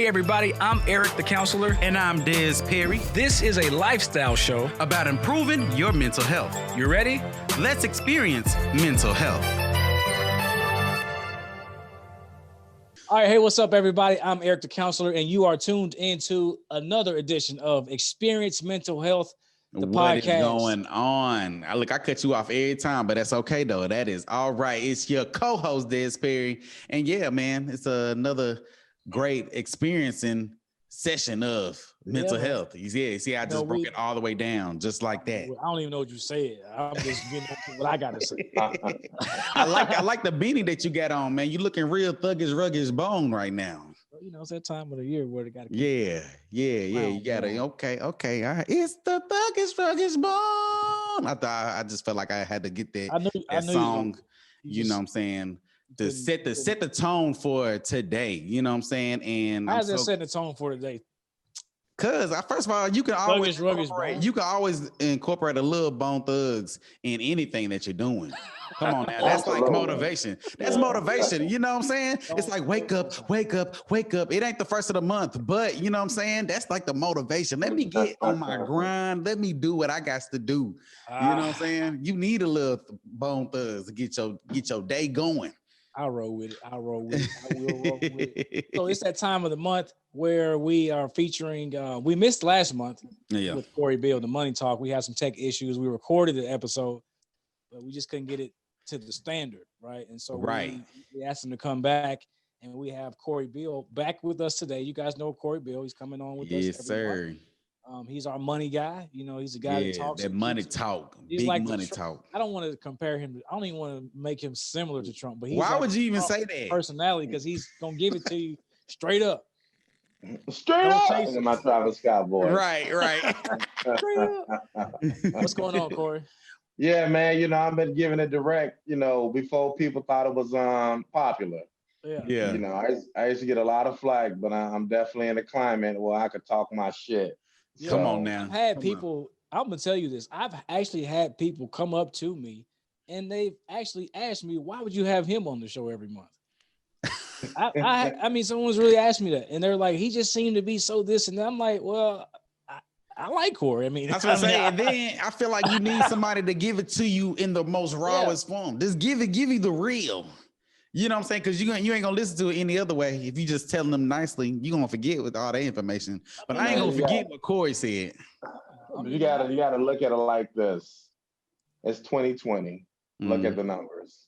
everybody, I'm Eric the Counselor. And I'm Des Perry. This is a lifestyle show About improving your mental health. You ready? Let's experience mental health. All right, hey, what's up, everybody? I'm Eric the Counselor, and you are tuned into another edition of Experience Mental Health, the What podcast. is going on? I cut you off every time, but that's okay, though. That is all right. It's your co-host, Des Perry. And yeah, man, it's another great experiencing session of mental health. See, I just broke it all the way down, just like that. I don't even know what you said. I'm just getting into what I got to say. I like the beanie that you got on, man. You looking real thuggish bone right now. You know, it's that time of the year where they got to. Yeah. You gotta. Okay. All right. It's the thuggish bone. I just felt like I had to get that song. You know what I'm saying? To set the tone for today. You know what I'm saying? And how's that setting the tone for today? Cause first of all, you can always incorporate a little Bone Thugs in anything that you're doing. Come on now, that's like motivation. That's motivation. You know what I'm saying? It's like wake up. It ain't the first of the month, but you know what I'm saying? That's like the motivation. Let me get on my grind. Let me do what I got to do. You know what I'm saying? You need a little Bone Thugs to get your day going. I'll roll with it. I will roll with it. So it's that time of the month where we are featuring, we missed last month with Cory Beal, the Money Talk. We had some tech issues. We recorded the episode, but we just couldn't get it to the standard, right? And so we asked him to come back, and we have Cory Beal back with us today. You guys know Cory Beal. He's coming on with us. Yes, sir. He's our money guy. You know, he's a guy that talks. That money talk. Big like money talk. I don't want to compare him. I don't even want to make him similar to Trump. But why would you even say that? Personality, because he's gonna give it to you straight up. Straight up. In my Travis Scott voice. Right. Straight up. What's going on, Cory? Yeah, man. You know, I've been giving it direct. You know, before people thought it was popular. Yeah. You know, I used to get a lot of flack, but I'm definitely in a climate where I could talk my shit. Come on now. I've had people, I'm going to tell you this. I've actually had people come up to me and they've actually asked me, why would you have him on the show every month? I mean, someone's really asked me that. And they're like, he just seemed to be so this and that. I'm like, well, I like Cory. I mean, that's what I'm saying. And then I feel like you need somebody to give it to you in the most rawest form. Just give you the real. You know what I'm saying? Because you ain't gonna listen to it any other way. If you just telling them nicely, you gonna forget with all that information. But I ain't gonna forget what Cory said. You gotta look at it like this. It's 2020. Look at the numbers.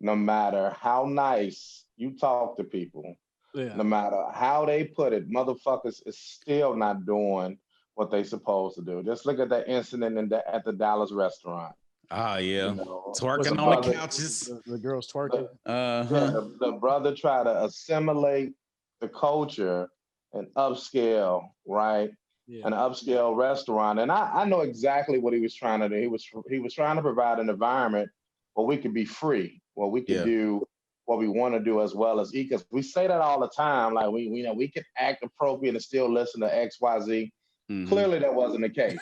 No matter how nice you talk to people, no matter how they put it, motherfuckers is still not doing what they supposed to do. Just look at that incident at the Dallas restaurant. Oh, yeah. You know, twerking on the couches. The girls twerking. The brother tried to assimilate the culture and upscale, right? Yeah. An upscale restaurant. And I know exactly what he was trying to do. He was trying to provide an environment where we could be free, where we could do what we want to do as well as eat. Because we say that all the time. Like, we know we can act appropriate and still listen to XYZ. Mm-hmm. Clearly, that wasn't the case.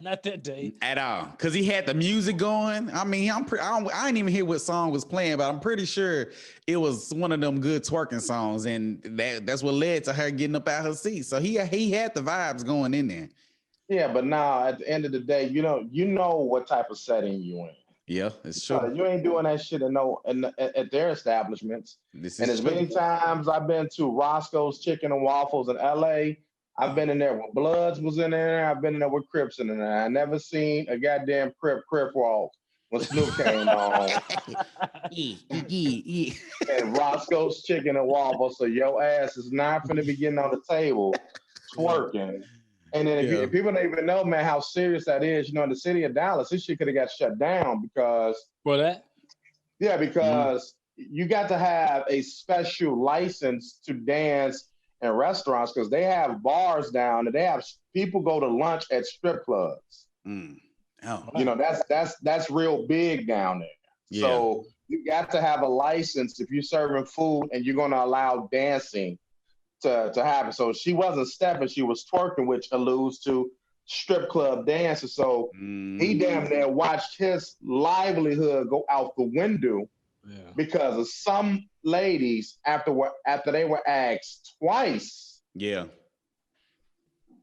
Not that day at all. Because he had the music going. I mean, I didn't even hear what song was playing, but I'm pretty sure it was one of them good twerking songs, and that's what led to her getting up out her seat. So he had the vibes going in there. Yeah, but now at the end of the day, you know what type of setting you in. Yeah, it's true. So you ain't doing that shit at their establishments. As many times I've been to Roscoe's Chicken and Waffles in LA. I've been in there when Bloods was in there. I've been in there with Crips in there. I never seen a goddamn Crip walk when Snoop came on. And Roscoe's Chicken and Waffles. So your ass is not finna be getting on the table twerking. And then if people don't even know, man, how serious that is, you know, in the city of Dallas, this shit could have got shut down because. For that? Yeah, because you got to have a special license to dance in restaurants because they have bars down and they have people go to lunch at strip clubs. You know, that's real big down there. Yeah. So you got to have a license if you're serving food and you're going to allow dancing to happen. So she wasn't stepping, she was twerking, which alludes to strip club dances. So he damn near watched his livelihood go out the window because of some ladies after they were asked twice Yeah.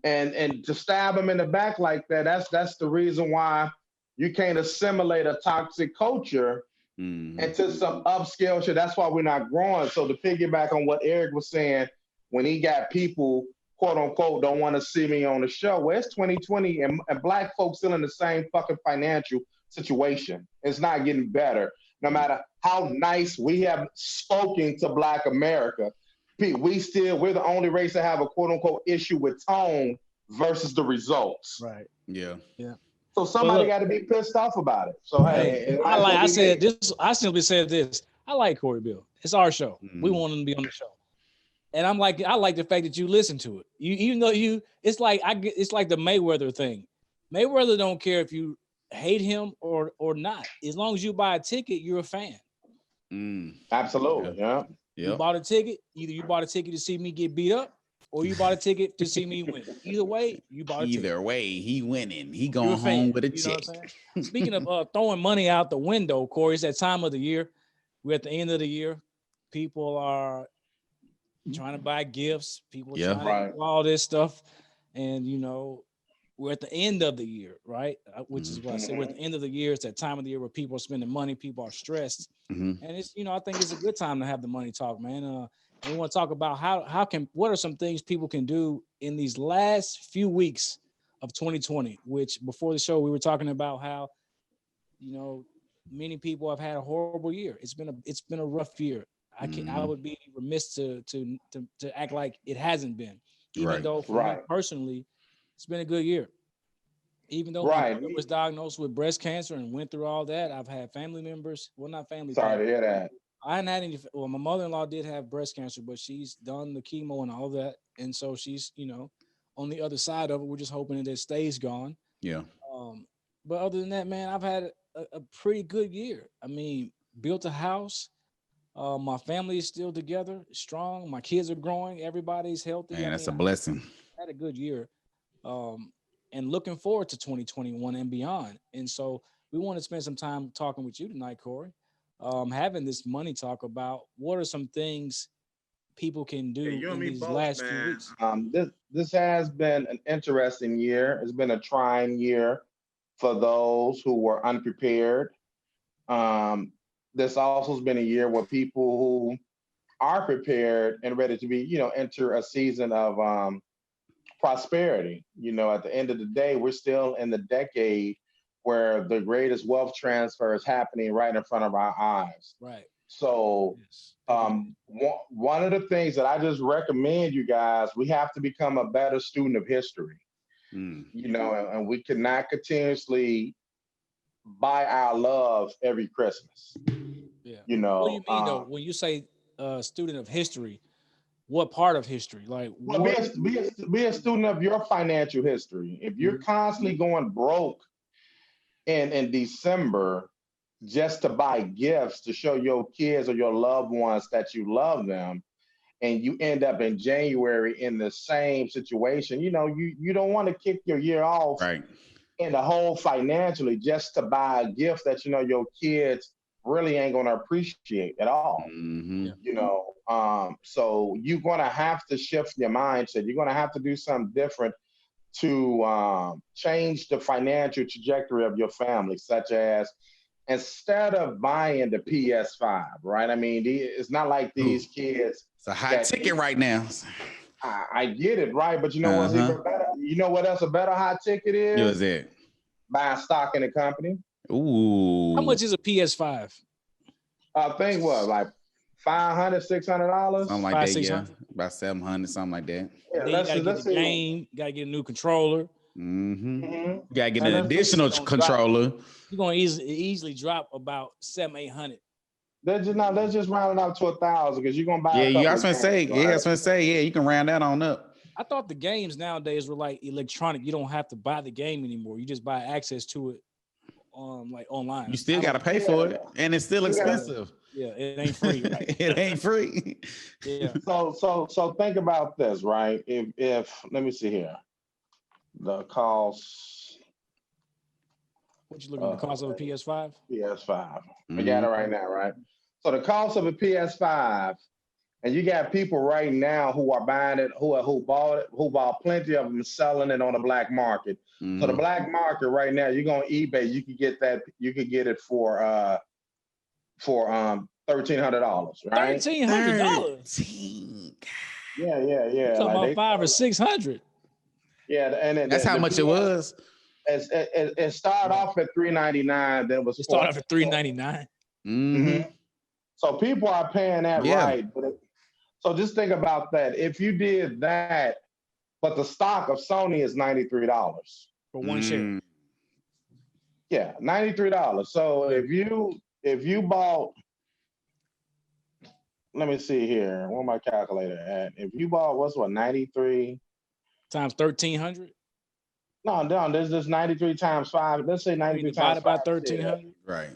And to stab them in the back like that, that's the reason why you can't assimilate a toxic culture into some upscale shit. That's why we're not growing. So to piggyback on what Eric was saying, when he got people, quote unquote, don't want to see me on the show. Well, it's 2020 and black folks still in the same fucking financial situation. It's not getting better. No matter how nice we have spoken to Black America, we're the only race that have a quote unquote issue with tone versus the results. Right. Yeah. Yeah. So somebody got to be pissed off about it. So hey, I simply said this. I like Cory Beal. It's our show. We want him to be on the show. And I like the fact that you listen to it. Even though it's like the Mayweather thing. Mayweather don't care if you hate him or not. As long as you buy a ticket, you're a fan. Absolutely. Yeah. You bought a ticket. Either you bought a ticket to see me get beat up, or you bought a ticket to see me win. Either way, you bought a ticket. Either way, he winning. He going home with a check. Speaking of throwing money out the window, Cory, it's that time of the year. We're at the end of the year. People are trying to buy gifts. People are trying to do all this stuff. And, we're at the end of the year, right? Which is what I say. We're at the end of the year. It's that time of the year where people are spending money. People are stressed. And it's, I think it's a good time to have the money talk, man. And we want to talk about what are some things people can do in these last few weeks of 2020, which before the show, we were talking about how, many people have had a horrible year. It's been a rough year. I would be remiss to act like it hasn't been, even though for me personally, it's been a good year. Even though my mother was diagnosed with breast cancer and went through all that, I've had family members. Well, not family. Sorry to hear that. I hadn't had any. Well, my mother-in-law did have breast cancer, but she's done the chemo and all that, and so she's on the other side of it. We're just hoping that it stays gone. Yeah. But other than that, man, I've had a pretty good year. I mean, built a house. My family is still together, strong. My kids are growing. Everybody's healthy. Man, that's a blessing. I had a good year. And looking forward to 2021 and beyond. And so we want to spend some time talking with you tonight, Cory, having this money talk about what are some things people can do in these last few weeks. This has been an interesting year. It's been a trying year for those who were unprepared. This also has been a year where people who are prepared and ready to be, enter a season of prosperity. At the end of the day, we're still in the decade where the greatest wealth transfer is happening right in front of our eyes. Right. So one of the things that I just recommend you guys, we have to become a better student of history. And we cannot continuously buy our love every Christmas. Yeah. What do you mean though when you say student of history? What part of history? Like, be a student of your financial history. If you're constantly going broke in December just to buy gifts to show your kids or your loved ones that you love them, and you end up in January in the same situation, you don't want to kick your year off in the hole financially just to buy a gift that your kids really ain't gonna appreciate at all. So you're gonna have to shift your mindset. You're gonna have to do something different to change the financial trajectory of your family, such as instead of buying the PS5, right? I mean, it's not like these kids. It's a high ticket right now. I get it, right? But what's even better? You know what else a better high ticket is? What is it? Buying stock in the company. Ooh. How much is a PS5? I think like $500, $600. Something like that, yeah. About 700, something like that. Yeah, you gotta get the game. You gotta get a new controller. You gotta get an additional controller. You're gonna easily drop about $700-800. Let's just round it out to 1,000 because you're gonna buy. Yeah, I was gonna say, yeah, you can round that on up. I thought the games nowadays were like electronic. You don't have to buy the game anymore. You just buy access to it like online. You still gotta pay for it, and it's still expensive. Yeah, it ain't free. Right? It ain't free. Yeah. So think about this, right? If let me see here, the cost. What you looking at? The cost of a PS5? PS5. I got it right now, right? So the cost of a PS5 And you got people right now who are buying it, who bought plenty of them, selling it on the black market. So the black market right now, you go on eBay, you could get it for $1,300, right? $1,300. Yeah. You're talking about 500 or 600. Yeah, and that's how much it was. It started off at $399. Then it started off at $399. Mm-hmm. So people are paying that right. So just think about that. If you did that, but the stock of Sony is $93 for one share. Yeah, $93. So if you bought, let me see here, where my calculator at? If you bought 93 times 1,300. No, there's just 93 times 5. Let's say 93 times 5. By 1,300. Right.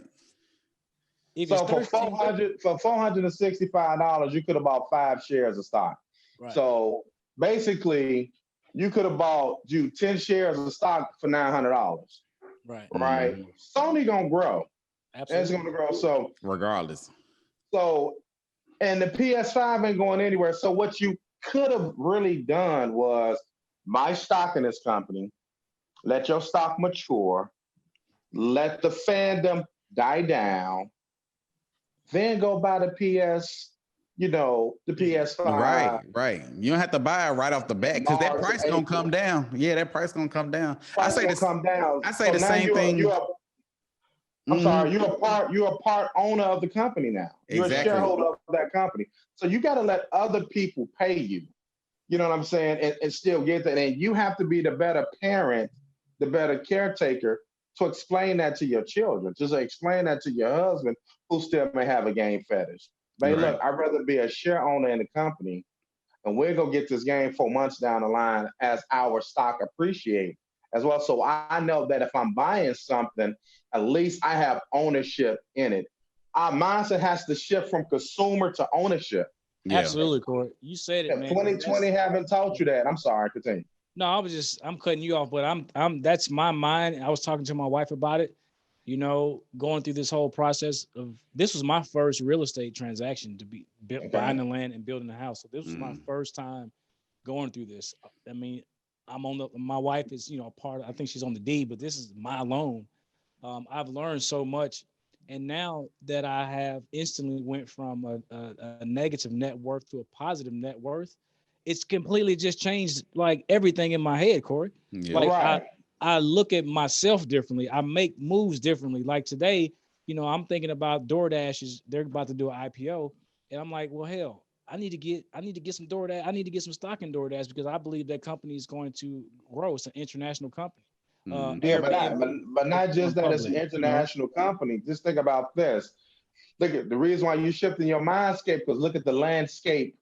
So for $465, you could have bought 5 shares of stock. Right. So basically, you could have bought 10 shares of stock for $900. Right. Right. Sony gonna grow. Absolutely. It's gonna grow. So regardless. So, and the PS5 ain't going anywhere. So what you could have really done was buy stock in this company, let your stock mature, let the fandom die down, then go buy the PS5. Right. You don't have to buy it right off the bat because that price gonna come down. Yeah, that price gonna come down. I say the same thing. I'm sorry, you're a part owner of the company now. You're a shareholder of that company. So you got to let other people pay you. You know what I'm saying? And still get that. And you have to be the better parent, the better caretaker to explain that to your children. Just explain that to your husband who still may have a game fetish. But look, I'd rather be a share owner in the company, and we're going to get this game 4 months down the line as our stock appreciates as well. So I know that if I'm buying something, at least I have ownership in it. Our mindset has to shift from consumer to ownership. Yeah. Absolutely, Cory. You said it, man. 2020 haven't taught you that. I'm sorry, continue. No, I'm cutting you off, but that's my mind. I was talking to my wife about it, going through this whole process this was my first real estate transaction to be buying the land and building the house. So this was my first time going through this. I mean, my wife is, I think she's on the deed, but this is my loan. I've learned so much. And now that I have instantly went from a negative net worth to a positive net worth, it's completely just changed like everything in my head, Cory. Yeah. Like I look at myself differently. I make moves differently. Like today, I'm thinking about DoorDash. They're about to do an IPO. And I'm like, well, hell, I need to get some DoorDash. I need to get some stock in DoorDash because I believe that company is going to grow. It's an international company. But not just that it's an international company. Just think about this. Look at the reason why you're shifting your mindscape, because look at the landscape.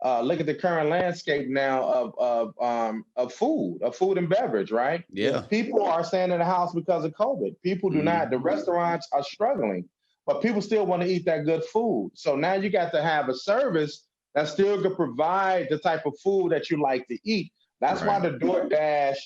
Look at the current landscape now of food and beverage, right? Yeah. People are staying in the house because of COVID. People do not. The restaurants are struggling, but people still want to eat that good food. So now you got to have a service that still could provide the type of food that you like to eat. That's why the DoorDash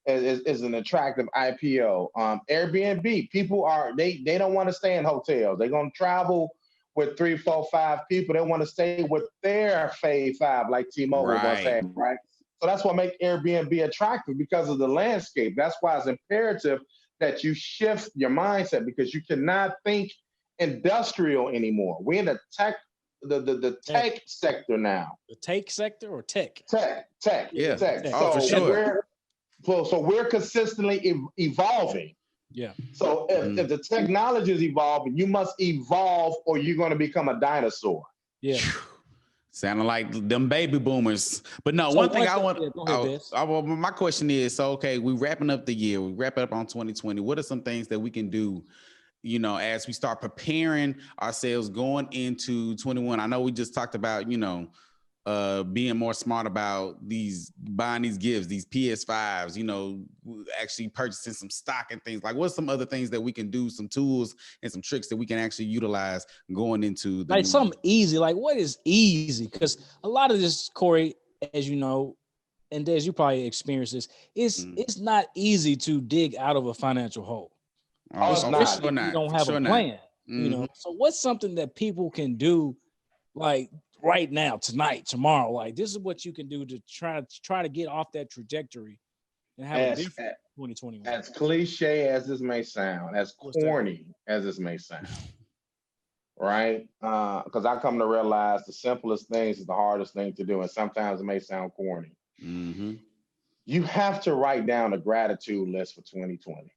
is an attractive IPO. Airbnb, people they don't want to stay in hotels. They're going to travel with 3, 4, 5 people. They want to stay with their fave 5, like T-Mobile once had, right? So that's what makes Airbnb attractive, because of the landscape. That's why it's imperative that you shift your mindset, because you cannot think industrial anymore. We're in the tech, the tech sector now. The tech sector or tech? Tech. Yeah. Tech. Oh, for sure. So we're consistently evolving. Yeah. So if the technology is evolving, you must evolve or you're going to become a dinosaur. Yeah. Sounding like them baby boomers. But no, one thing I want, my question is, so, okay, we wrapping up the year. We wrap it up on 2020. What are some things that we can do, as we start preparing ourselves going into 21? I know we just talked about, being more smart about buying these gifts, these PS5s, actually purchasing some stock and things. Like, what's some other things that we can do, some tools and some tricks that we can actually utilize going into the something easy? Like, what is easy? Because a lot of this, Cory, as you know, and Des, you probably experienced this, it's not easy to dig out of a financial hole. Especially if you don't have a plan. So what's something that people can do? Like, right now, tonight, tomorrow. Like, this is what you can do to try to get off that trajectory and have a different 2021. As cliche as this may sound, as corny as this may sound, right? Because I come to realize the simplest things is the hardest thing to do, and sometimes it may sound corny. Mm-hmm. You have to write down a gratitude list for 2020.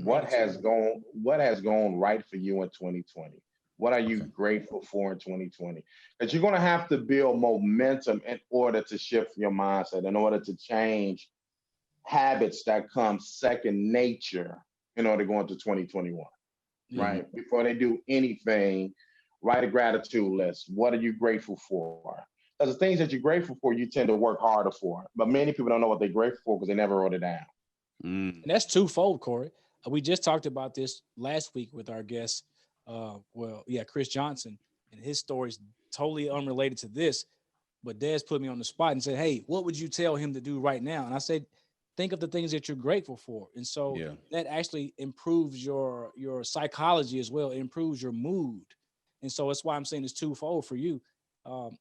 What has gone right for you in 2020? What are you grateful for in 2020? Because you're going to have to build momentum in order to shift your mindset, in order to change habits that come second nature in order to go into 2021, right? Before they do anything, write a gratitude list. What are you grateful for? Because the things that you're grateful for, you tend to work harder for. But many people don't know what they're grateful for because they never wrote it down. And that's twofold, Cory. We just talked about this last week with our guest, Chris Johnson, and his story's totally unrelated to this. But Des put me on the spot and said, "Hey, what would you tell him to do right now?" And I said, think of the things that you're grateful for. And so that actually improves your psychology as well. It improves your mood. And so that's why I'm saying it's twofold for you.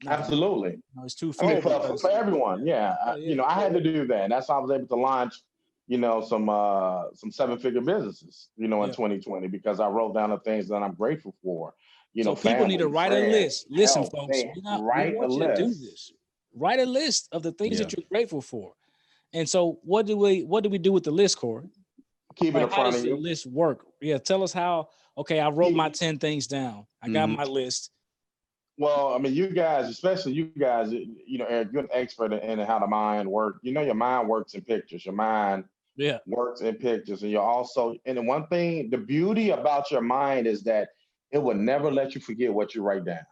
Absolutely. It's twofold. I mean, for everyone. Yeah. I had to do that. And that's how I was able to launch, some 7-figure businesses, in 2020, because I wrote down the things that I'm grateful for. So people need to write a list. Listen, folks, we want you to do this. Write a list of the things that you're grateful for. And so what do we do with the list, Cory? Keep it in front of you. How does the list work? Yeah, tell us how. Okay, I wrote my 10 things down. I got my list. Well, I mean, you guys, especially you guys, Eric, you're an expert in how the mind works. Your mind works in pictures. Your mind works in pictures. And you're also, and the one thing, the beauty about your mind is that it will never let you forget what you write down.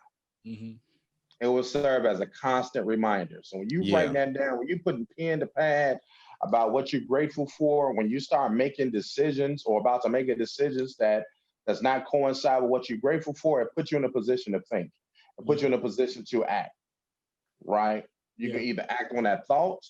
It will serve as a constant reminder. So when you write that down, when you put pen to pad about what you're grateful for, when you start making decisions or about to make decisions that does not coincide with what you're grateful for, it puts you in a position to think. It puts you in a position to act, right? You can either act on that thought,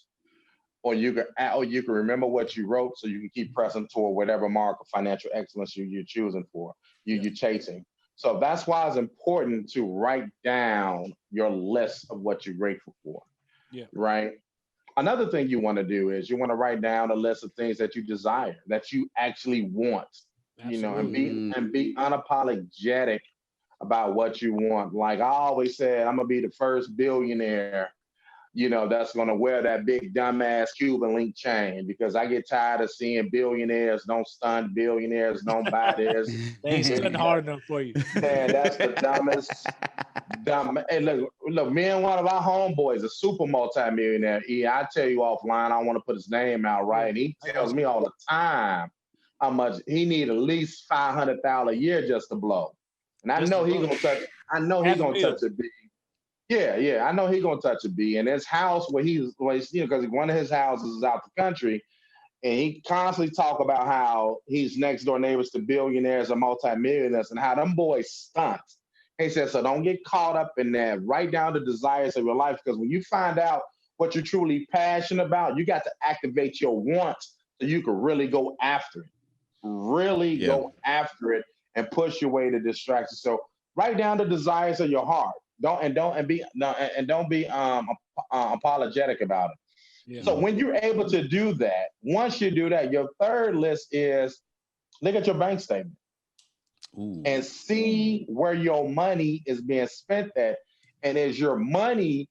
or you can remember what you wrote, so you can keep pressing toward whatever mark of financial excellence you're choosing for, you're chasing. So that's why it's important to write down your list of what you're grateful for, right? Another thing you want to do is you want to write down a list of things that you desire, that you actually want, and be unapologetic about what you want. Like I always said, I'm gonna be the first billionaire, that's gonna wear that big dumbass Cuban link chain, because I get tired of seeing billionaires don't stunt, billionaires don't buy this. They ain't stunting hard enough for you. Man, that's the dumbest. Hey, look, me and one of our homeboys, a super multimillionaire. I tell you offline, I don't want to put his name out, right? And he tells me all the time how much he need at least $500,000 a year just to blow. And I know he's gonna touch. I know he's gonna touch a B. Yeah. I know he's gonna touch a B. And his house, because one of his houses is out the country, and he constantly talk about how he's next door neighbors to billionaires and multimillionaires, and how them boys stunt. He said, so don't get caught up in that. Write down the desires of your life, because when you find out what you're truly passionate about, you got to activate your wants so you can really go after it. Go after it and push your way to distraction. So write down the desires of your heart. Don't be apologetic about it. Yeah. So when you're able to do that, once you do that, your third list is look at your bank statement. And see where your money is being spent at. And is your money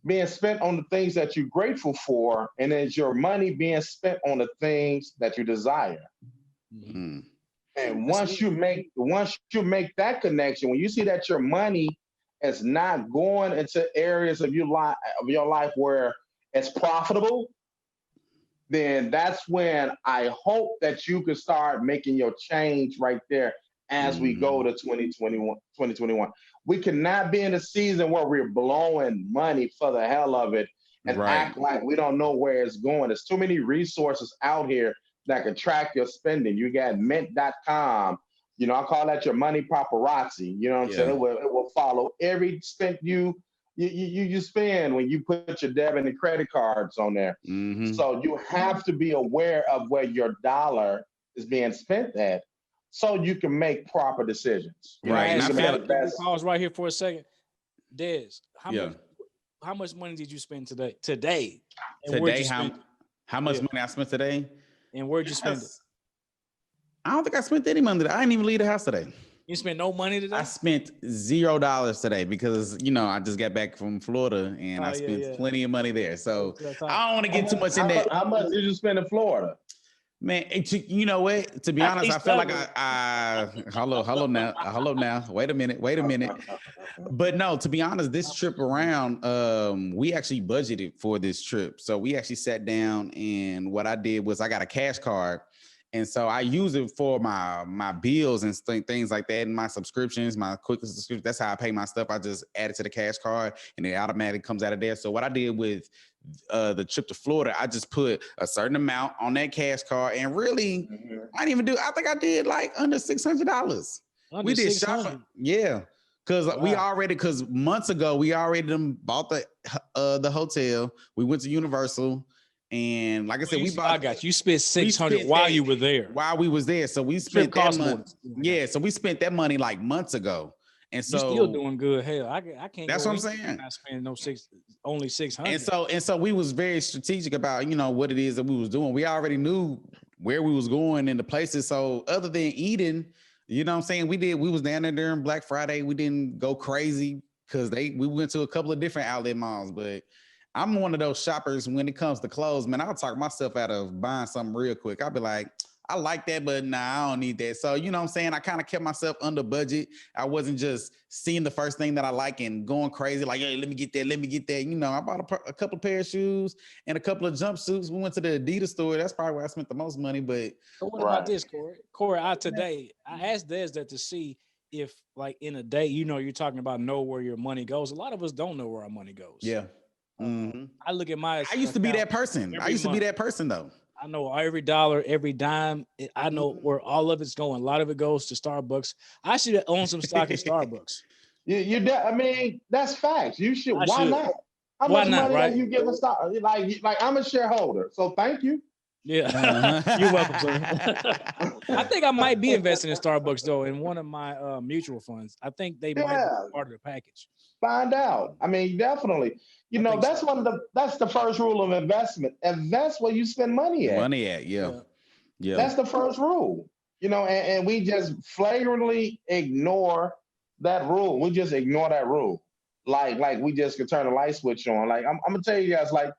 being spent on the things that you're grateful for? And is your money being spent on the things that you desire? And once you make that connection, when you see that your money is not going into areas of your life where it's profitable, then that's when I hope that you can start making your change right there as we go to 2021. We cannot be in a season where we're blowing money for the hell of it and act like we don't know where it's going. There's too many resources out here that can track your spending. You got mint.com. I call that your money paparazzi. You know what I'm saying? It will follow every spend you spend when you put your debit and credit cards on there. So you have to be aware of where your dollar is being spent at, so you can make proper decisions. Right. And I pause right here for a second. Dez, how much money did you spend today? And where'd you spend it? How much money I spent today? And where'd you spend it? I don't think I spent any money today. I didn't even leave the house today. You spent no money today? I spent $0 today because, I just got back from Florida and I spent plenty of money there. So I don't want to get too much in that. How much did you spend in Florida? Man, you know what? To be honest, I felt like hello now. Wait a minute. But no, to be honest, this trip around, we actually budgeted for this trip. So we actually sat down, and what I did was I got a cash card. And so I use it for my bills and things like that, and my subscriptions, my quick subscriptions. That's how I pay my stuff. I just add it to the cash card, and it automatically comes out of there. So what I did with the trip to Florida, I just put a certain amount on that cash card, and really, I didn't even do. I think I did like under $600. We did shopping, because months ago we already bought the hotel. We went to Universal. And like I said, you spent $600 while you were there. While we was there, so we spent that money. Yeah, so we spent that money like months ago, and so you're still doing good. Hell, I can't. That's what I'm saying. Not spending only $600. And so we was very strategic about what it is that we was doing. We already knew where we was going and the places. So other than eating, you know what I'm saying, we was down there during Black Friday. We didn't go crazy because we went to a couple of different outlet malls, but I'm one of those shoppers when it comes to clothes, man. I'll talk myself out of buying something real quick. I'll be like, I like that, but nah, I don't need that. So, you know what I'm saying? I kind of kept myself under budget. I wasn't just seeing the first thing that I like and going crazy like, hey, let me get that. I bought a couple of pair of shoes and a couple of jumpsuits. We went to the Adidas store. That's probably where I spent the most money. But so what about this, Corey? Corey, I asked Des that to see if, like, in a day, you're talking about know where your money goes. A lot of us don't know where our money goes. Yeah. Mm-hmm. I look at I used to be that person. Though. I know every dollar, every dime. I know where all of it's going. A lot of it goes to Starbucks. I should own some stock in Starbucks. I mean, that's facts. You should. Why not? How much money are you giving stock? Like I'm a shareholder, so thank you. Yeah, you're welcome, sir. I think I might be investing in Starbucks though in one of my mutual funds. I think they might be part of the package. Find out. I mean, definitely. That's that's the first rule of investment. Invest where you spend money at. Yeah. That's the first rule. And we just flagrantly ignore that rule. We just ignore that rule. Like we just could turn the light switch on. Like I'm gonna tell you guys, like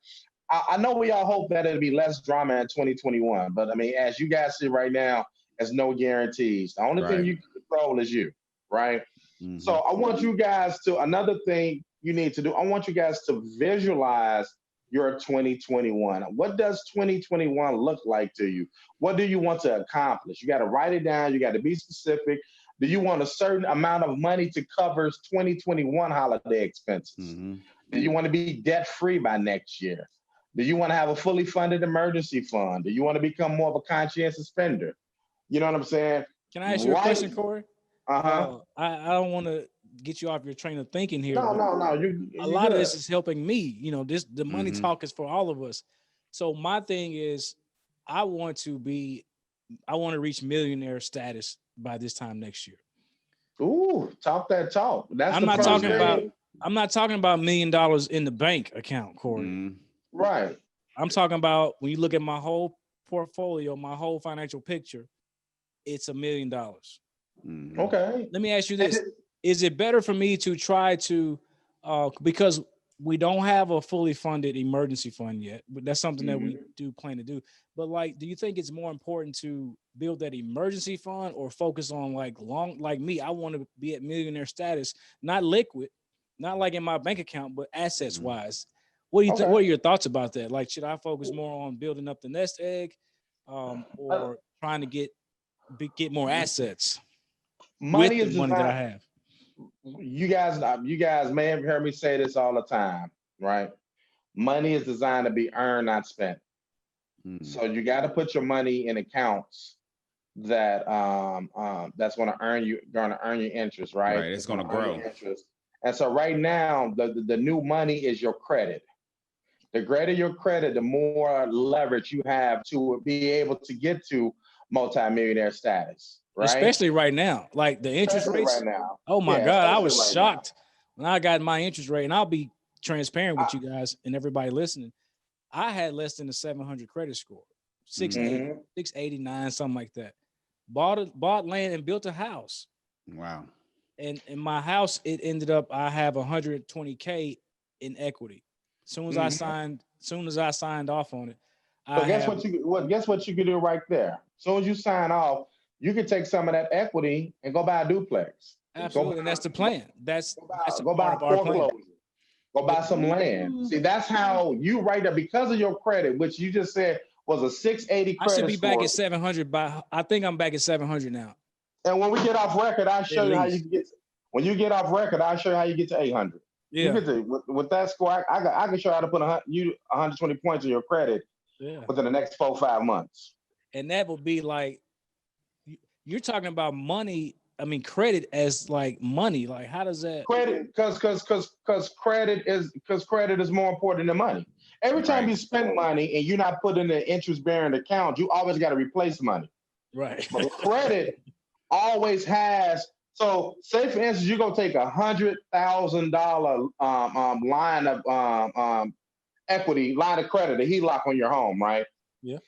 I know we all hope that it'll be less drama in 2021, but I mean, as you guys see right now, there's no guarantees. The only thing you can control is you, right? Mm-hmm. So I want you guys another thing you need to do, I want you guys to visualize your 2021. What does 2021 look like to you? What do you want to accomplish? You got to write it down. You got to be specific. Do you want a certain amount of money to cover 2021 holiday expenses? Mm-hmm. Do you want to be debt-free by next year? Do you want to have a fully funded emergency fund? Do you want to become more of a conscientious spender? You know what I'm saying? Can I ask you a question, Corey? Uh-huh. I don't want to get you off your train of thinking here. No. A lot of this is helping me. The money talk is for all of us. So my thing is, I want to reach millionaire status by this time next year. Ooh, talk that talk. I'm not talking about $1 million in the bank account, Corey. Mm. Right. I'm talking about when you look at my whole portfolio, my whole financial picture, it's $1 million. Okay. Let me ask you this. Is it better for me to try to, because we don't have a fully funded emergency fund yet, but that's something that we do plan to do. But do you think it's more important to build that emergency fund or focus on like me? I want to be at millionaire status, not liquid, not like in my bank account, but assets wise. What do you think? What are your thoughts about that? Like, should I focus more on building up the nest egg, or trying to get more assets? Money with is the money that I have. You guys may have heard me say this all the time, right? Money is designed to be earned, not spent. So you got to put your money in accounts that that's going to earn you interest, right? Right, it's going to grow. And so right now, the new money is your credit. The greater your credit, the more leverage you have to be able to get to multimillionaire status. Right? Especially right now, like the interest rates. Right now. Oh my God, I was shocked when I got my interest rate, and I'll be transparent with you guys and everybody listening, I had less than a 700 credit score, 680, 689, something like that. Bought land and built a house. Wow. And in my house, it ended up, I have 120K in equity. Soon as I signed off on it. But guess what you can do right there? As soon as you sign off, you can take some of that equity and go buy a duplex. Absolutely, and that's the plan. Go buy foreclosure. Go buy some land. See, that's how you right there, because of your credit, which you just said was a 680 credit. I should be back at 700 I think I'm back at 700 now. And when we get off record, I'll show you how you get. When you get off record, I'll show you how you get to 800. Yeah. You get to, with that score, I can show you how to put 120 points in your credit within the next 4-5 months. And that would be like, you're talking about money. I mean, credit as like money. Like, how does that credit? Because credit is more important than money. Every time you spend money and you're not putting in an interest-bearing account, you always got to replace money. Right. But credit always has. So, say for instance, you're gonna take $100,000 line of equity, line of credit, a HELOC on your home, right? Yeah.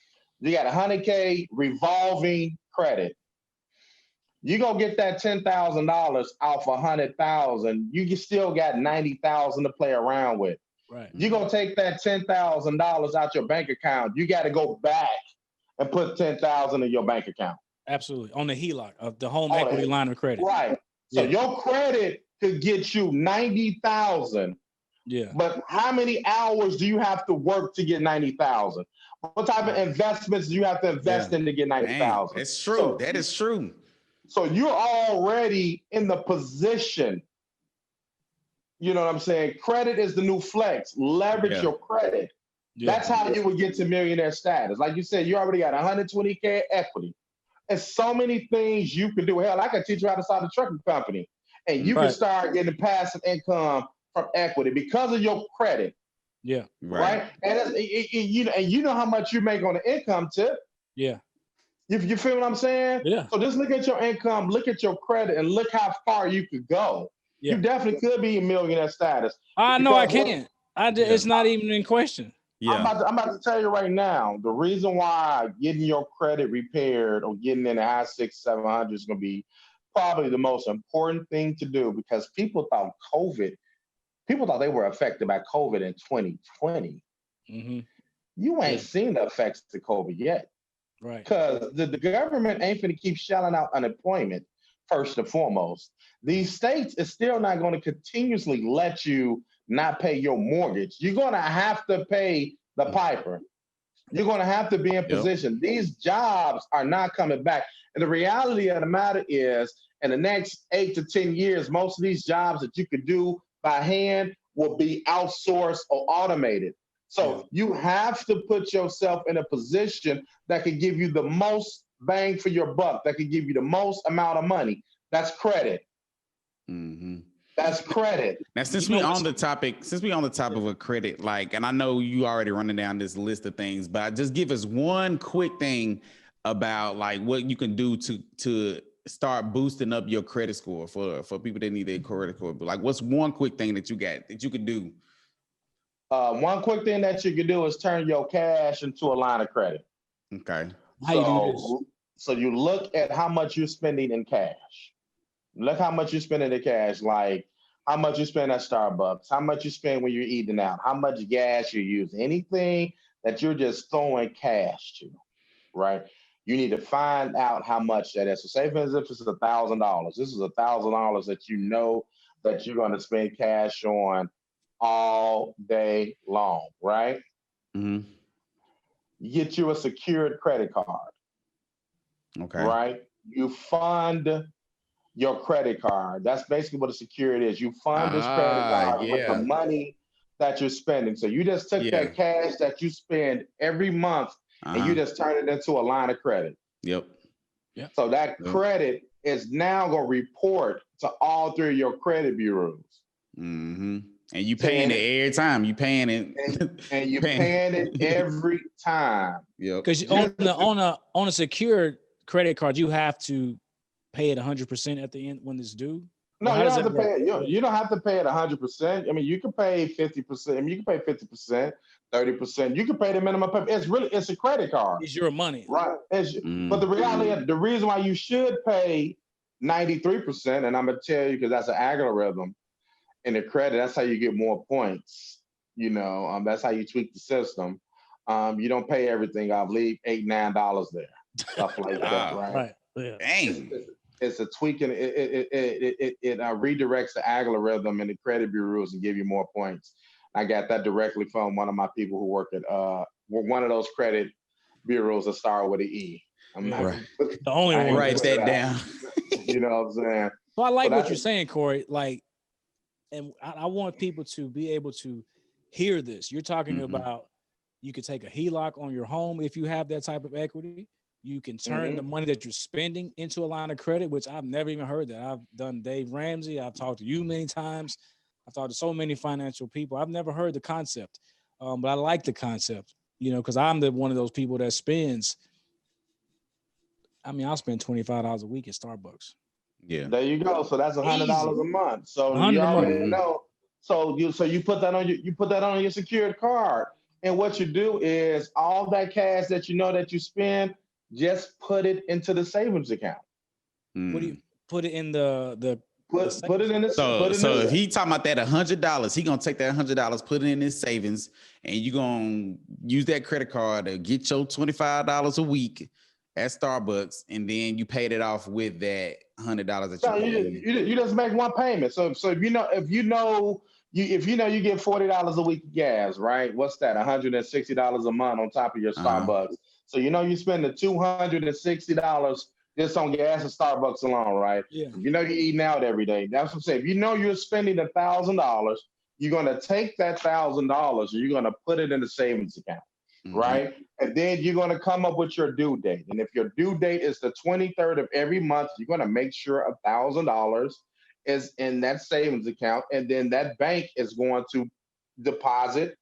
You got $100K revolving credit. You go get that $10,000 off $100,000. You still got $90,000 to play around with. Right. You gonna take that $10,000 out your bank account. You got to go back and put $10,000 in your bank account. Absolutely, on the HELOC of the home equity line of credit. Right. So your credit could get you 90,000. Yeah. But how many hours do you have to work to get 90,000? What type of investments do you have to invest in to get 90,000? It's true. That is true. So you're already in the position. You know what I'm saying? Credit is the new flex. Leverage your credit. Yeah. That's how you would get to millionaire status. Like you said, you already got 120K equity. And so many things you can do. Hell, I can teach you how to start a trucking company. And you can start getting passive income from equity because of your credit. Yeah. Right. And you know how much you make on the income tip. Yeah. You feel what I'm saying? Yeah. So just look at your income, look at your credit, and look how far you could go. Yeah. You definitely could be in millionaire status. I know I can. It's not even in question. Yeah. I'm about to tell you right now, the reason why getting your credit repaired or getting in the high 600-700 is going to be probably the most important thing to do, because people thought they were affected by COVID in 2020. Mm-hmm. You ain't seen the effects of COVID yet. Right. Because the government ain't going to keep shelling out unemployment first and foremost. These states is still not going to continuously let you not pay your mortgage. You're going to have to pay the piper. You're going to have to be in position. These jobs are not coming back. And the reality of the matter is, in the next 8 to 10 years, most of these jobs that you could do by hand will be outsourced or automated. So you have to put yourself in a position that can give you the most bang for your buck, that can give you the most amount of money. That's credit. Mm-hmm. That's credit. Now, since we on the topic of credit, like, and I know you already running down this list of things, but just give us one quick thing about like what you can do to start boosting up your credit score for people that need their credit score. Like, what's one quick thing that you can do? One quick thing that you can do is turn your cash into a line of credit. Okay. So you look at how much you're spending in cash. Look how much you're spending in cash, like how much you spend at Starbucks, how much you spend when you're eating out, how much gas you use, anything that you're just throwing cash to, right? You need to find out how much that is. So say, for instance, if it's $1,000, this is $1,000 that you know that you're going to spend cash on all day long, right? Mm-hmm. You get you a secured credit card. Okay. Right? You fund your credit card. That's basically what a security is. You fund this credit card with the money that you're spending. So you just took that cash that you spend every month and you just turn it into a line of credit. Yep. So that credit is now going to report to all 3 of your credit bureaus. Mm-hmm. And you paying it every time. You paying it, and you're paying it every time. Yep. Because on a secured credit card, you have to pay it 100% at the end when it's due. No, you don't have to pay it. You don't have to pay it 100%. I mean, you can pay 50%. I mean, you can pay 50%, 30%. You can pay the minimum payment. It's a credit card. It's your money, right? But the reality, the reason why you should pay 93%, and I'm gonna tell you because that's an algorithm in the credit. That's how you get more points. That's how you tweak the system. You don't pay everything off. Leave $8, $9 there, stuff like that, right? Right. Yeah. Dang. It's a tweaking. It redirects the algorithm and the credit bureaus and give you more points. I got that directly from one of my people who work at one of those credit bureaus that start with an E. I'm not right. The only one. Write that down. You know what I'm saying? So I like what you're saying, Cory. Like, and I want people to be able to hear this. You're talking about you could take a HELOC on your home if you have that type of equity. You can turn the money that you're spending into a line of credit, which I've never even heard that. I've done Dave Ramsey. I've talked to you many times. I've talked to so many financial people. I've never heard the concept, but I like the concept, because I'm one of those people that spends. I mean, I'll spend $25 a week at Starbucks. Yeah, there you go. So that's $100 a month. So you already know. So you put that on your secured card, and what you do is all that cash that that you spend, just put it into the savings account. What do you put it in the put it in the so if he talking about that $100, he gonna take that $100, put it in his savings, and you gonna use that credit card to get your $25 a week at Starbucks, and then you paid it off with that $100 that you just make one payment. So if you get $40 a week gas, right? What's that? $160 a month on top of your Starbucks. So you spend the $260 just on gas at Starbucks alone, right? Yeah. You're eating out every day. That's what I'm saying. If you're spending $1,000, you're gonna take that $1,000 and you're gonna put it in the savings account. Right? And then you're going to come up with your due date. And if your due date is the 23rd of every month, you're going to make sure $1,000 is in that savings account. And then that bank is going to deposit,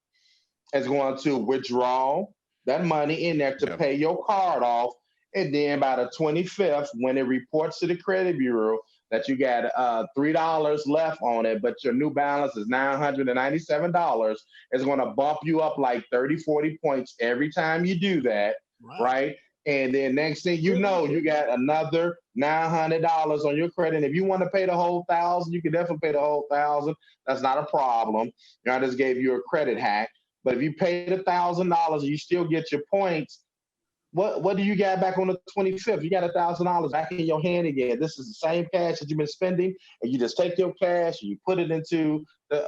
is going to withdraw that money in there to pay your card off. And then by the 25th, when it reports to the credit bureau that you got $3 left on it, but your new balance is $997, it's going to bump you up like 30, 40 points every time you do that, right? And then next thing you know, you got another $900 on your credit. And if you want to pay the whole $1,000, you can definitely pay the whole $1,000. That's not a problem. I just gave you a credit hack. But if you pay the $1,000 and you still get your points, what do you got back on the 25th? You got $1,000 back in your hand again. This is the same cash that you've been spending, and you just take your cash and you put it into the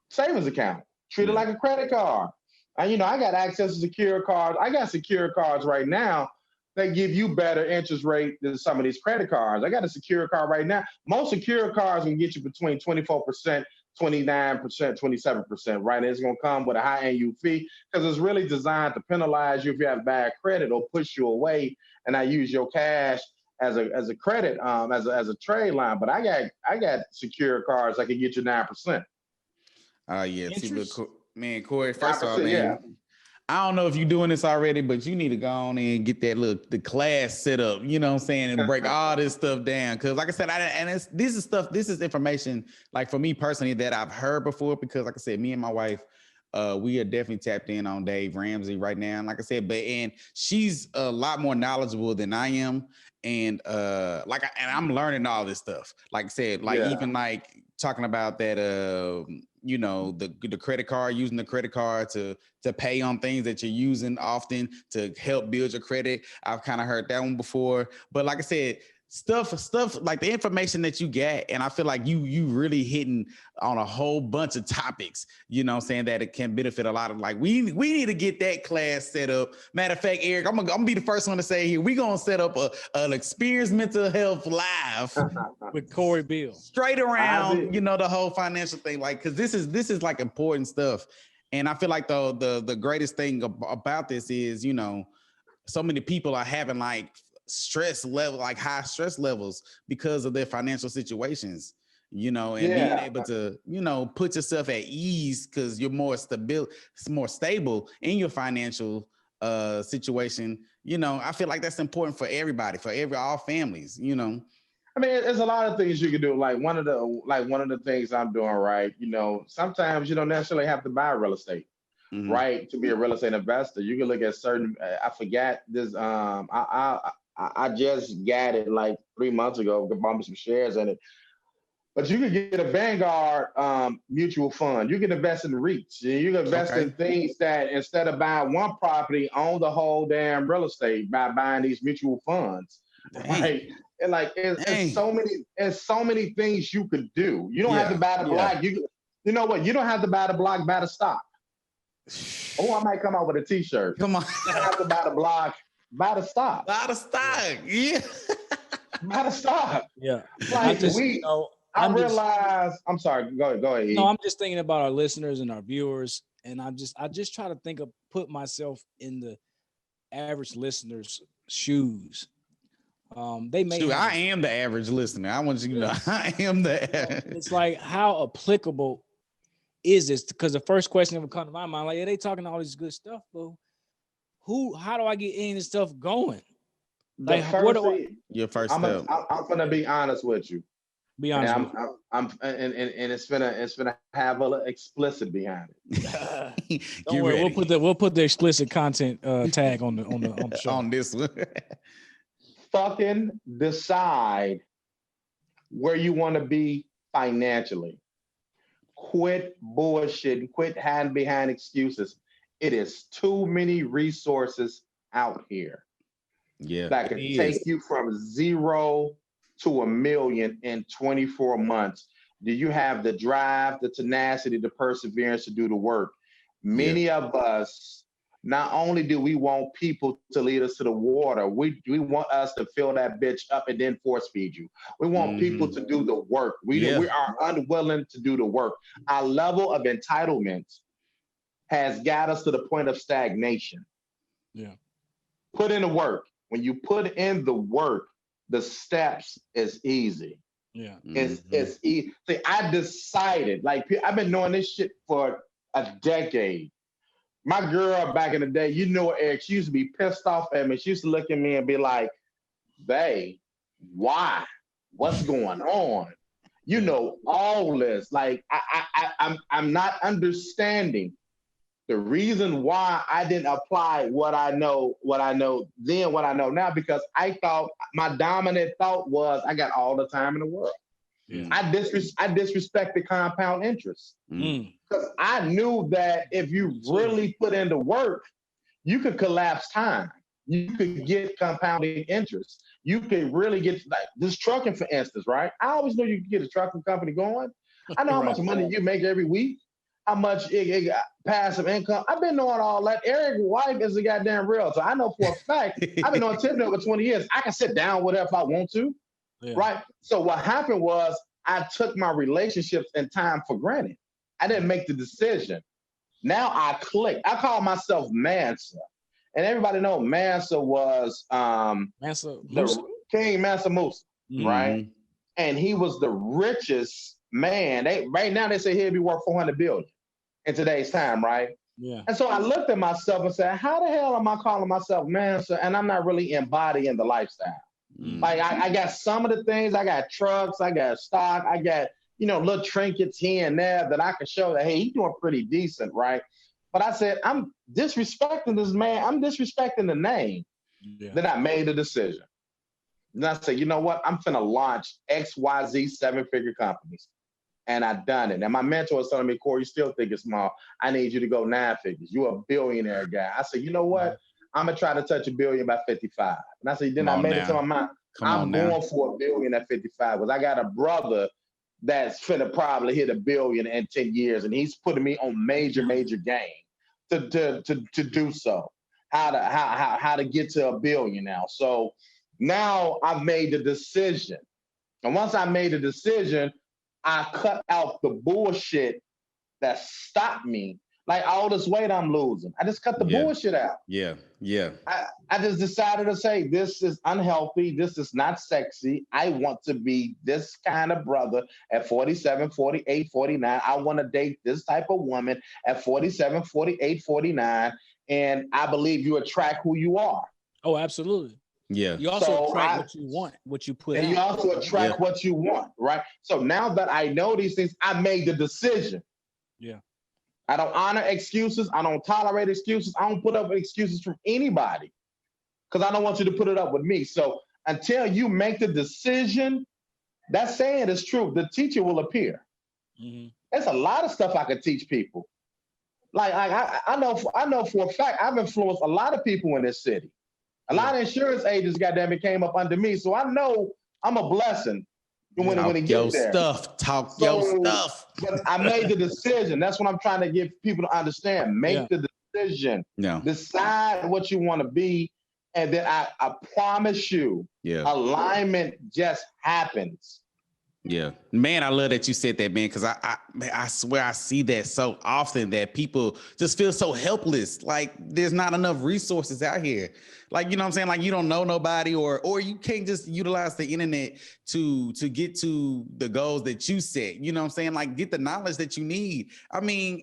savings account. Treat it like a credit card. And I got access to secure cards. I got secure cards right now that give you better interest rate than some of these credit cards. I got a secure card right now. Most secure cards can get you between 24%. 29%, 27%, right? And it's going to come with a high annual fee because it's really designed to penalize you if you have bad credit or push you away. And I use your cash as a credit, as a trade line. But I got secure cards that can get you 9%. Yeah. See, man, Cory, first of all, man, I don't know if you're doing this already, but you need to go on and get the class set up, you know what I'm saying, and break all this stuff down. Cause like I said, this is information, like for me personally, that I've heard before, because like I said, me and my wife, we are definitely tapped in on Dave Ramsey right now. And like I said, and she's a lot more knowledgeable than I am. And I'm learning all this stuff. Like I said, even like talking about that, the credit card, using the credit card to pay on things that you're using often to help build your credit. I've kind of heard that one before, but like I said, stuff like the information that you get, and I feel like you really hitting on a whole bunch of topics, you know what I'm saying, that it can benefit a lot of, like, we need to get that class set up. Matter of fact, Eric, I'm gonna be the first one to say here, we're gonna set up an Experience Mental Health live with Cory Beal, straight around, the whole financial thing, like, because this is like important stuff. And I feel like the greatest thing about this is, so many people are having like high stress levels because of their financial situations, and being able to, put yourself at ease because you're more stable in your financial situation You know, I feel like that's important for everybody, for all families, you know. I mean, there's a lot of things you can do. Like one of the things I'm doing, right? You know, sometimes you don't necessarily have to buy real estate, right? To be a real estate investor, you can look at certain. I forgot this. I just got it like 3 months ago. Bought me some shares in it. But you can get a Vanguard mutual fund. You can invest in REITs. You can invest in things that instead of buying one property, own the whole damn real estate by buying these mutual funds. Right. And like it's so many things you could do. You don't have to buy the block. You know what? You don't have to buy the block, buy the stock. Oh, I might come out with a t-shirt. Come on. You don't have to buy the block, buy the stock. Buy the stock. Yeah. Buy the stock. Yeah. Like I realize. I'm sorry. Go ahead. No, I'm just thinking about our listeners and our viewers, and I just try to put myself in the average listener's shoes. They may. Dude, I am the average listener. I want you to know I am the. It's like, how applicable is this? Because the first question that would come to my mind, like, yeah, they talking all this good stuff, but how do I get any of this stuff going? Like, your first step. I'm gonna be honest with you. Be honest. And it's gonna have a little explicit behind it. Don't worry, we'll put the explicit content tag on the show. On this one. Fucking decide where you want to be financially. Quit bullshitting. Quit hiding behind excuses. It is too many resources out here. Yeah, that can take you from 0 to $1 million in 24 months. Do you have the drive, the tenacity, the perseverance to do the work? Many of us, not only do we want people to lead us to the water, we want us to fill that bitch up and then force feed you. We want people to do the work. We are unwilling to do the work. Our level of entitlement has got us to the point of stagnation. Yeah. Put in the work. When you put in the work, the steps is easy. Yeah. It's easy. See, I decided, like, I've been doing this shit for a decade. My girl back in the day, you know, Eric, she used to be pissed off at me. She used to look at me and be like, babe, why? What's going on? You know, all this. Like, I'm not understanding the reason why I didn't apply what I know then, what I know now, because I thought my dominant thought was I got all the time in the world. Yeah. I disrespected compound interest because I knew that if you really put in the work, you could collapse time. You could get compounding interest. You could really get, like, this trucking, for instance, right? I always knew you could get a trucking company going. I know how much money you make every week. How much passive income. I've been knowing all that. Eric's wife is a goddamn realtor. I know for a fact. I've been on Tiffany over 20 years. I can sit down with her if I want to, right? So what happened was I took my relationships and time for granted. I didn't make the decision. Now I click. I call myself Mansa. And everybody know Mansa was the King Mansa Musa, right? And he was the richest man. Right now they say he'd be worth $400 billion in today's time, right? Yeah. And so I looked at myself and said, how the hell am I calling myself Mansa and I'm not really embodying the lifestyle? Like I got some of the things, I got trucks, I got stock, I got, you know, little trinkets here and there that I can show that, hey, he's doing pretty decent, right? But I said, I'm disrespecting this man. I'm disrespecting the name. Yeah. Then I made a decision. Then I said, you know what? I'm finna launch XYZ 7-figure companies. And I done it. And my mentor was telling me, Cory, you still think it's small. I need you to go 9 figures. You're a billionaire guy. I said, you know what? I'm going to try to touch $1 billion by 55. And I said, then I made it to my mind. I'm going for $1 billion at 55 because I got a brother that's finna probably hit $1 billion in 10 years. And he's putting me on major game to do so. How to get to $1 billion now. So now I've made the decision. And once I made the decision, I cut out the bullshit that stopped me. Like all this weight I'm losing. I just cut the bullshit out. Yeah. I just decided to say, this is unhealthy. This is not sexy. I want to be this kind of brother at 47, 48, 49. I want to date this type of woman at 47, 48, 49. And I believe you attract who you are. Oh, absolutely. Yeah. You also attract what you want, what you put and out. you also attract what you want, right? So now that I know these things, I made the decision. Yeah. I don't honor excuses. I don't tolerate excuses. I don't put up with excuses from anybody because I don't want you to put it up with me. So until you make the decision, that saying is true. The teacher will appear. Mm-hmm. There's a lot of stuff I could teach people. Like I know for a fact I've influenced a lot of people in this city. A lot of insurance agents, goddamn it, came up under me. So I know I'm a blessing when it gets there. Talk your stuff. But I made the decision. That's what I'm trying to get people to understand. Make the decision. Yeah. Decide what you want to be. And then I promise you, alignment just happens. Yeah, man, I love that you said that, man, because I swear I see that so often that people just feel so helpless. Like there's not enough resources out here. Like, you know what I'm saying? Like you don't know nobody or you can't just utilize the internet to get to the goals that you set. You know what I'm saying? Like get the knowledge that you need. I mean,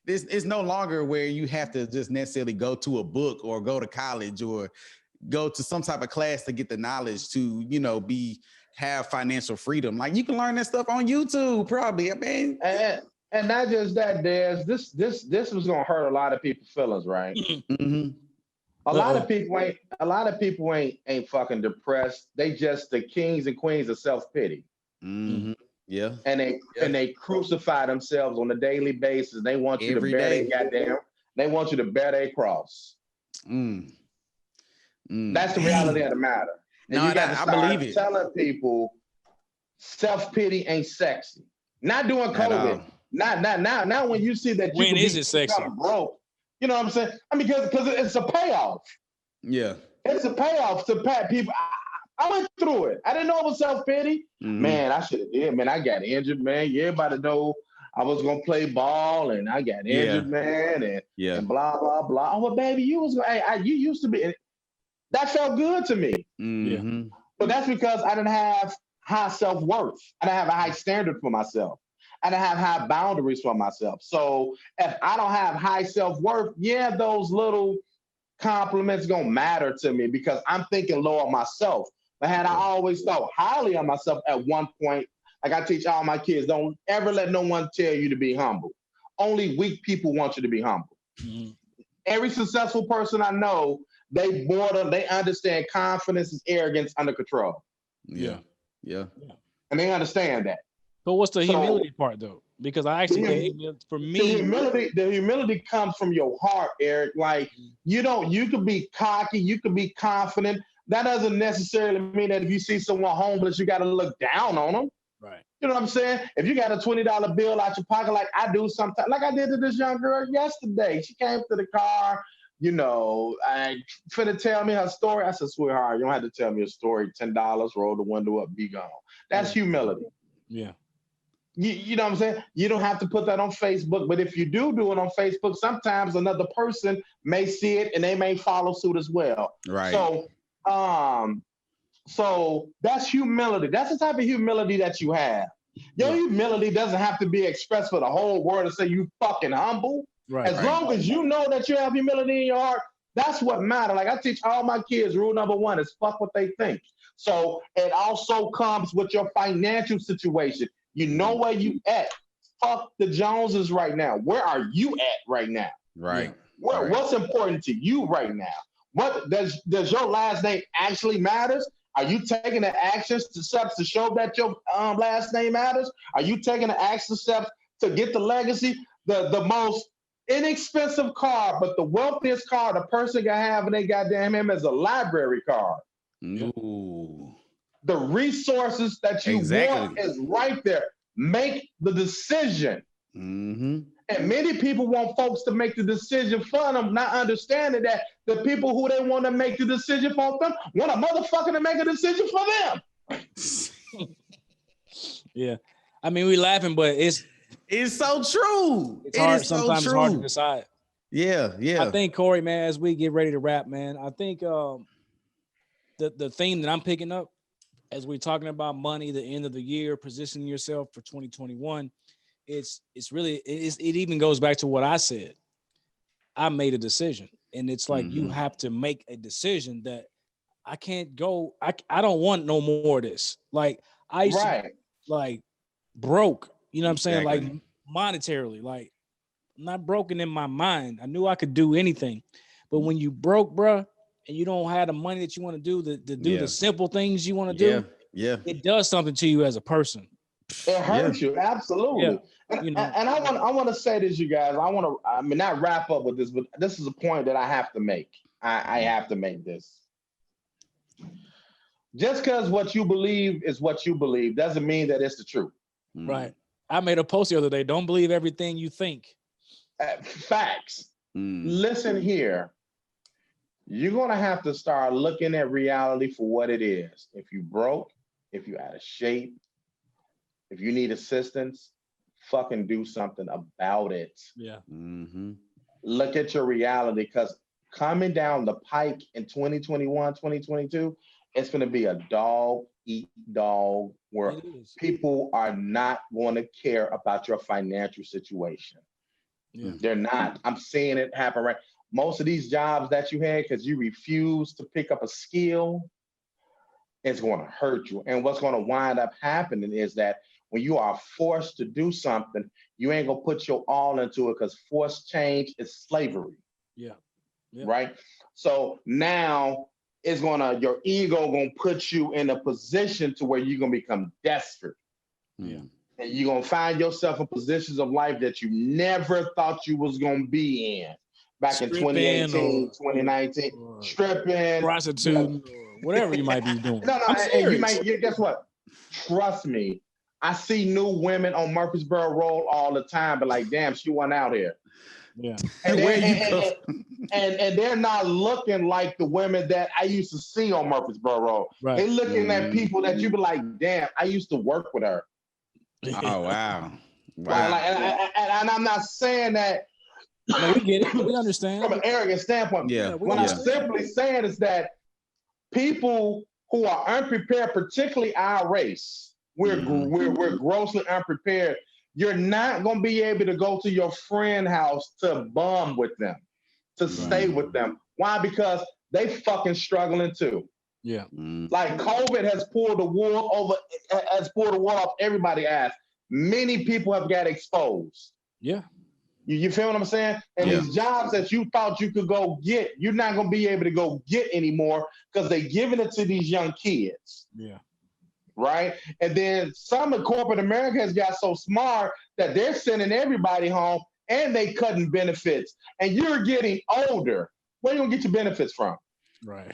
it's no longer where you have to just necessarily go to a book or go to college or go to some type of class to get the knowledge to, you know, have financial freedom. Like you can learn that stuff on YouTube, probably. I mean, and not just that, Des. This was gonna hurt a lot of people's feelings, right? Mm-hmm. A lot of people ain't fucking depressed. They just the kings and queens of self-pity. Mm-hmm. Yeah. And they crucify themselves on a daily basis. They want you to bear their goddamn. They want you to bear their cross. That's the reality of the matter. And you got to start I believe it. Telling people self-pity ain't sexy. Not doing COVID. Not now when you see that when is it sexy? Broke. You know what I'm saying? I mean, because it's a payoff. Yeah. It's a payoff to pat people. I went through it. I didn't know it was self-pity. Mm-hmm. Man, I should have did. Man, I got injured, man. Everybody know I was gonna play ball and I got injured, man, and blah, blah, blah. Oh, well, baby, you used to be. That felt good to me. Mm-hmm. But that's because I didn't have high self-worth. I didn't have a high standard for myself. I didn't have high boundaries for myself. So if I don't have high self-worth, those little compliments gonna matter to me because I'm thinking low of myself. But had I always thought highly of myself at one point, like I teach all my kids, don't ever let no one tell you to be humble. Only weak people want you to be humble. Mm-hmm. Every successful person I know, they understand confidence is arrogance under control. Yeah. And they understand that. But what's the humility part though? Because I actually, for me, the humility comes from your heart, Eric. Like you could be cocky, you could be confident. That doesn't necessarily mean that if you see someone homeless, you got to look down on them. Right. You know what I'm saying? If you got a $20 bill out your pocket, like I do sometimes, like I did to this young girl yesterday. She came to the car, I finna tell me her story. I said, sweetheart, you don't have to tell me a story. $10, roll the window up, be gone. That's humility. Yeah. You know what I'm saying? You don't have to put that on Facebook, but if you do it on Facebook, sometimes another person may see it and they may follow suit as well. Right. So that's humility. That's the type of humility that you have. Your humility doesn't have to be expressed for the whole world to say you fucking humble. Right. As long as you know that you have humility in your heart, that's what matters. Like I teach all my kids, rule number 1 is fuck what they think. So it also comes with your financial situation. You know where you at. Fuck the Joneses right now. Where are you at right now? Right. What's important to you right now? What does your last name actually matters? Are you taking the steps to show that your last name matters? Are you taking the action steps to get the legacy? The most inexpensive car, but the wealthiest car the person can have, and they goddamn him is a library card. Ooh. The resources that you want is right there. Make the decision. Mm-hmm. And many people want folks to make the decision for them, not understanding that the people who they want to make the decision for them want a motherfucker to make a decision for them. Yeah. I mean, we laughing, but it's so true. It's hard. Sometimes it's hard to decide. Yeah. I think, Cory, man, as we get ready to wrap, man, I think the theme that I'm picking up as we're talking about money, the end of the year, positioning yourself for 2021, it even goes back to what I said. I made a decision. And it's like you have to make a decision that I can't go. I don't want no more of this. Like I used to like broke. You know what I'm saying? Like monetarily, like I'm not broken in my mind. I knew I could do anything, but when you broke, bruh, and you don't have the money that you want to do to do the simple things you want to do, it does something to you as a person. It hurts you, absolutely. And I want to say this, you guys. I mean, not wrap up with this, but this is a point that I have to make. I have to make this. Just because what you believe is what you believe doesn't mean that it's the truth. Right. I made a post the other day. Don't believe everything you think. Facts. Listen here. You're going to have to start looking at reality for what it is. If you broke, if you're out of shape, if you need assistance, fucking do something about it. Yeah. Look at your reality, because coming down the pike in 2021, 2022, it's going to be a dog eat dog where people are not going to care about your financial situation. Yeah. They're not. I'm seeing it happen right. Most of these jobs that you had because you refuse to pick up a skill, it's going to hurt you. And what's going to wind up happening is that when you are forced to do something, you ain't going to put your all into it, because forced change is slavery. Yeah. Right? So now your ego going to put you in a position to where you're going to become desperate. Yeah. And you're going to find yourself in positions of life that you never thought you was going to be in back in 2018, 2019. Stripping. Prostituting, or whatever you might be doing. No, and guess what? Trust me. I see new women on Murfreesboro Road all the time, but like, damn, she went out here. Yeah. And they're not looking like the women that I used to see on Murfreesboro Road. Right. They're looking at people that you be like, damn, I used to work with her. Oh, wow. And I'm not saying that. No, we get it. We understand. From an arrogant standpoint. Yeah. What I'm simply saying is that people who are unprepared, particularly our race, we're grossly unprepared. You're not going to be able to go to your friend's house to bum with them, to stay with them. Why? Because they fucking struggling too. Yeah. Like COVID has pulled the wool off everybody's ass. Many people have got exposed. Yeah. You feel what I'm saying? And these jobs that you thought you could go get, you're not going to be able to go get anymore, because they're giving it to these young kids. Yeah. Right? And then some of corporate America has got so smart that they're sending everybody home, and they cutting benefits. And you're getting older. Where are you going to get your benefits from? Right.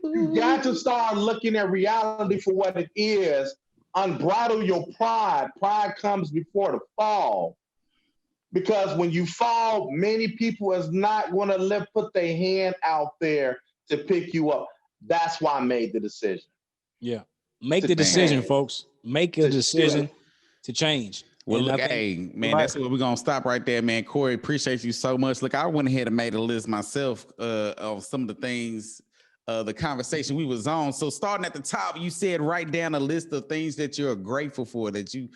You got to start looking at reality for what it is. Unbridle your pride. Pride comes before the fall. Because when you fall, many people is not going to put their hand out there to pick you up. That's why I made the decision. Yeah. Make the decision, folks. Make a decision to change. Well, look, hey, man, that's where we're going to stop right there, man. Cory, appreciate you so much. Look, I went ahead and made a list myself of some of the things, the conversation we was on. So starting at the top, you said write down a list of things that you're grateful for, that you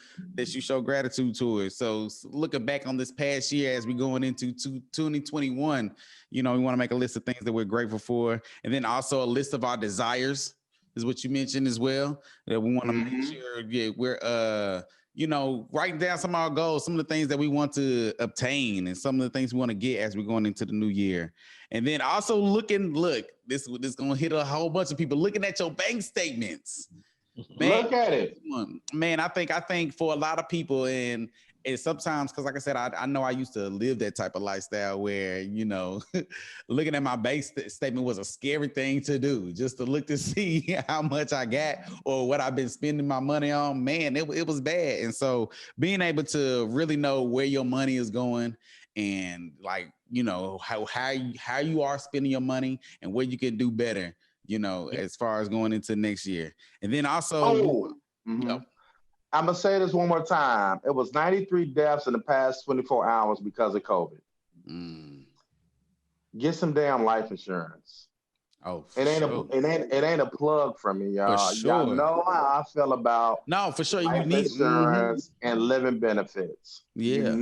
show gratitude towards. So looking back on this past year as we going into 2021, we want to make a list of things that we're grateful for. And then also a list of our desires is what you mentioned as well, that we want to make sure we're writing down some of our goals, some of the things that we want to obtain, and some of the things we want to get as we're going into the new year. And then also this is going to hit a whole bunch of people looking at your bank statements. Man, look at it. Man, I think for a lot of people, and sometimes, because like I said, I know I used to live that type of lifestyle where, looking at my bank statement was a scary thing to do, just to look to see how much I got or what I've been spending my money on. Man, it was bad. And so being able to really know where your money is going, and how you are spending your money and where you can do better, as far as going into next year. And then also, I'm going to say this one more time. It was 93 deaths in the past 24 hours because of COVID. Get some damn life insurance. Oh, it ain't a plug for me, y'all. For sure. Y'all know how I feel about for sure. Life insurance and living benefits. Yeah.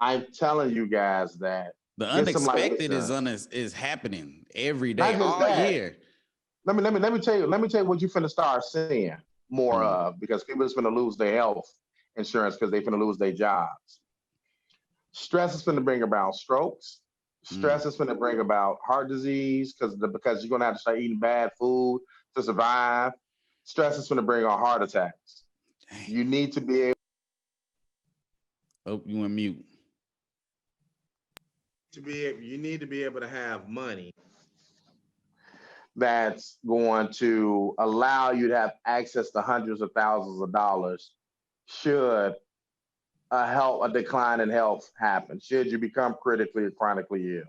I'm telling you guys that The unexpected is happening every day, all year. Let me tell you what you finna start seeing more of, because people is finna lose their health insurance because they finna lose their jobs. Stress is finna bring about strokes. Stress is finna bring about heart disease because you're gonna have to start eating bad food to survive. Stress is finna bring on heart attacks. Dang. You need to be able. Oh, you went mute. You need to be able to have money that's going to allow you to have access to hundreds of thousands of dollars should a decline in health happen, should you become critically or chronically ill.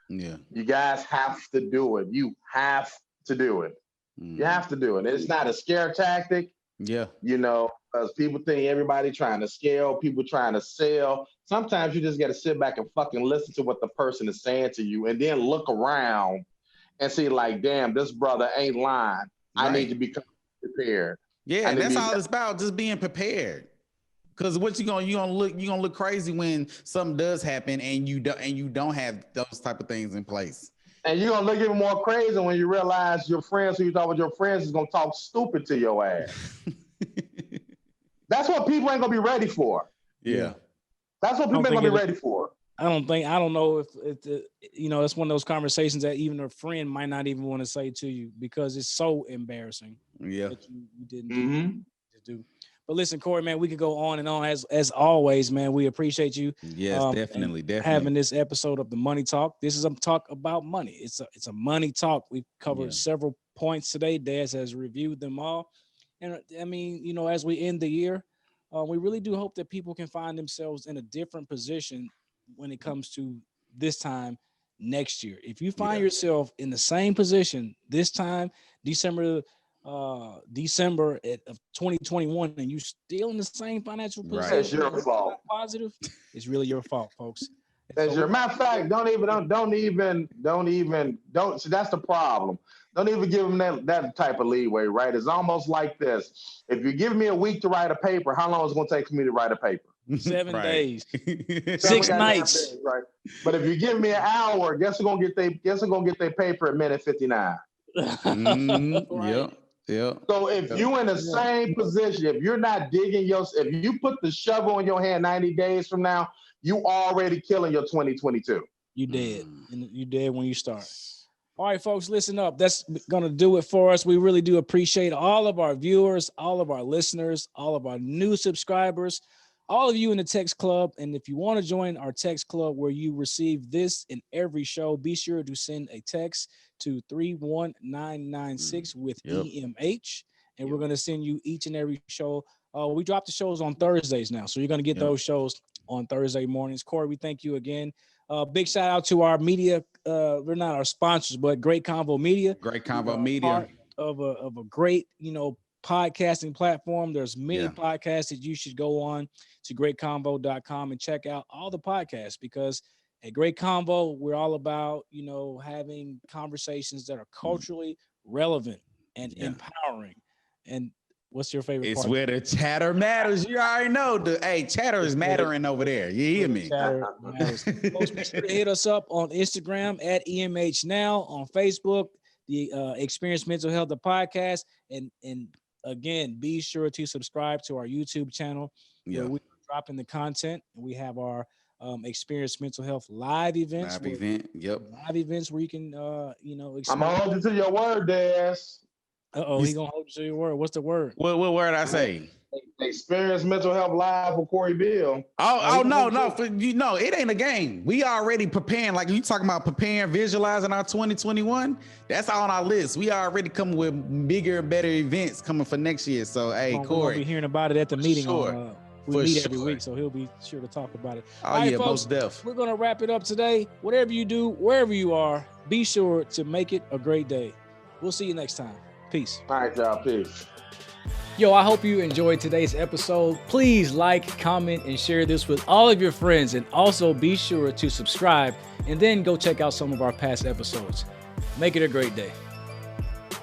Yeah. You guys have to do it. You have to do it. You have to do it. It's not a scare tactic. Yeah. Because people think everybody trying to scale, people trying to sell. Sometimes you just got to sit back and fucking listen to what the person is saying to you and then look around and see like, damn, this brother ain't lying. Right. I need to become prepared. Yeah, that's all it's about, just being prepared. Because what you're gonna look crazy when something does happen and you don't have those type of things in place. And you're gonna look even more crazy when you realize your friends who you thought was your friends is gonna talk stupid to your ass. That's what people ain't gonna be ready for. Yeah. That's what people ain't gonna be ready for. I don't know if it's one of those conversations that even a friend might not even want to say to you because it's so embarrassing. Yeah. That you didn't do. But listen, Cory, man, we could go on and on as always, man. We appreciate you. Yes, definitely having this episode of the Money Talk. This is a talk about money. It's a money talk. We've covered several points today. Daz has reviewed them all. And I mean, as we end the year, we really do hope that people can find themselves in a different position when it comes to this time next year. If you find yourself in the same position this time, December of 2021, and you still in the same financial position, it's your fault. Positive, it's really your fault, folks. As a matter of fact, don't. So that's the problem. Don't even give them that type of leeway, right? It's almost like this. If you give me a week to write a paper, how long is it going to take for me to write a paper? 7 days, 6 nights. Days, right? But if you give me an hour, guess who's gonna get their paper at minute 59? Right. Yeah. So if you in the same position, if you're not digging if you put the shovel in your hand 90 days from now, you already killing your 2022. You dead. And you dead when you start. All right, folks, listen up. That's going to do it for us. We really do appreciate all of our viewers, all of our listeners, all of our new subscribers, all of you in the text club. And if you want to join our text club where you receive this in every show, be sure to send a text to 31996 with EMH. And we're going to send you each and every show. We drop the shows on Thursdays now. So you're going to get those shows on Thursday mornings. Cory, we thank you again. Big shout out to our media. We're not our sponsors, but Great Convo Media. Great Convo Media. Part of a great, podcasting platform. There's many podcasts that you should go on to greatconvo.com and check out all the podcasts, because at Great Convo, we're all about, having conversations that are culturally relevant and empowering. And what's your favorite part? It's where the chatter matters. You already know. Chatter is mattering over there. You hear me? Chatter matters. Folks, be sure to hit us up on Instagram at EMH Now, on Facebook, the Experience Mental Health, the podcast. And again, be sure to subscribe to our YouTube channel where we're dropping the content. We have our Experience Mental Health live events. Live events where you can, I'm gonna hold you to your word, Daz. He gonna hold you to your word. What's the word? What word I say? Experience Mental Health live with Cory Beal. No, it ain't a game. We already preparing. Like you talking about preparing, visualizing our 2021. That's on our list. We already coming with bigger and better events coming for next year. So Cory, we'll be hearing about it at the meeting. We meet every week, so he'll be sure to talk about it. All right, folks, most def. We're gonna wrap it up today. Whatever you do, wherever you are, be sure to make it a great day. We'll see you next time. Peace. All right, y'all. Peace. Yo, I hope you enjoyed today's episode. Please like, comment, and share this with all of your friends. And also be sure to subscribe and then go check out some of our past episodes. Make it a great day.